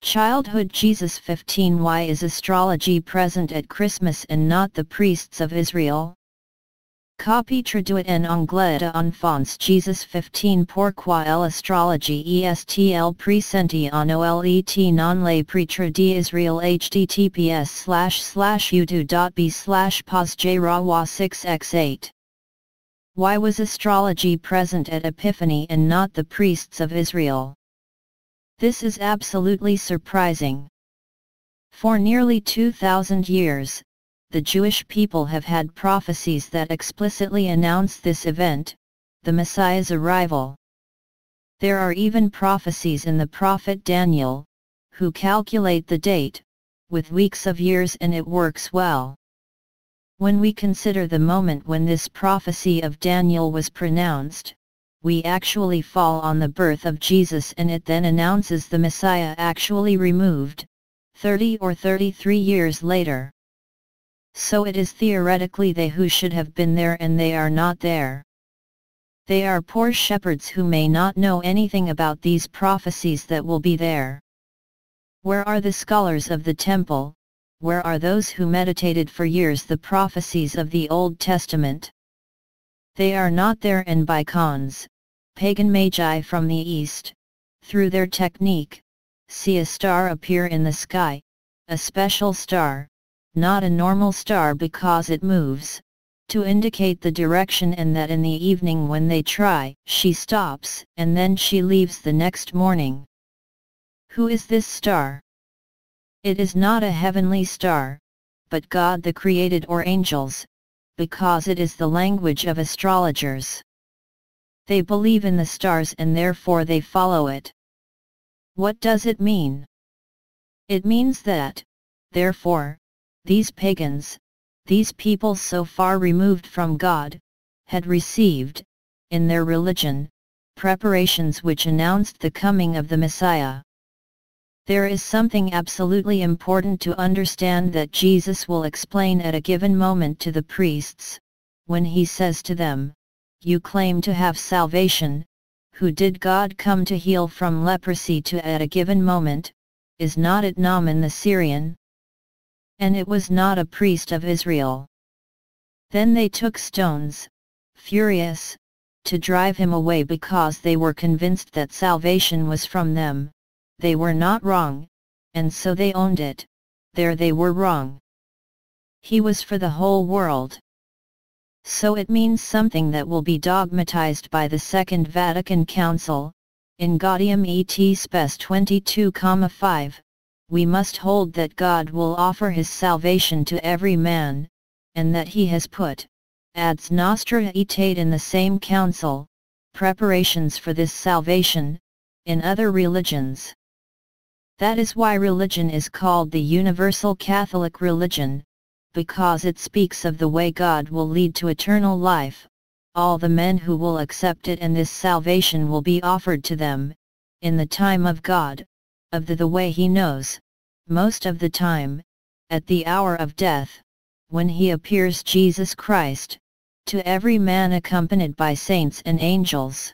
Childhood Jesus 15. Why is astrology present at Christmas and not the priests of Israel? Copie traduit en anglais d'enfance Jesus 15. Pourquoi l'astrologie est-elle presente en Olet non les prêtres d'Israël https://youtube.b/posjrawa 6x8. Why was astrology present at Epiphany and not the priests of Israel? This is absolutely surprising. For nearly 2,000 years, the Jewish people have had prophecies that explicitly announce this event, the Messiah's arrival. There are even prophecies in the prophet Daniel, who calculate the date, with weeks of years, and it works well. When we consider the moment when this prophecy of Daniel was pronounced, we actually fall on the birth of Jesus, and it then announces the Messiah actually removed, 30 or 33 years later. So it is theoretically they who should have been there, and they are not there. They are poor shepherds who may not know anything about these prophecies that will be there. Where are the scholars of the temple? Where are those who meditated for years the prophecies of the Old Testament? They are not there, and by cons, pagan magi from the east, through their technique, see a star appear in the sky, a special star, not a normal star because it moves, to indicate the direction, and that in the evening when they try, she stops, and then she leaves the next morning. Who is this star? It is not a heavenly star, but God the created or angels, because it is the language of astrologers. They believe in the stars and therefore they follow it. What does it mean? It means that, therefore, these pagans, these people so far removed from God, had received, in their religion, preparations which announced the coming of the Messiah. There is something absolutely important to understand that Jesus will explain at a given moment to the priests, when he says to them, "You claim to have salvation, who did God come to heal from leprosy to at a given moment? Is not it Naaman the Syrian? And it was not a priest of Israel." Then they took stones, furious, to drive him away because they were convinced that salvation was from them. They were not wrong, and so they owned it. There they were wrong. He was for the whole world. So it means something that will be dogmatized by the Second Vatican Council, in Gaudium et Spes 22,5, we must hold that God will offer his salvation to every man, and that he has put, adds Nostra Aetate in the same council, preparations for this salvation, in other religions. That is why religion is called the Universal Catholic Religion, because it speaks of the way God will lead to eternal life, all the men who will accept it, and this salvation will be offered to them, in the time of God, of the way he knows, most of the time, at the hour of death, when he appears Jesus Christ, to every man accompanied by saints and angels.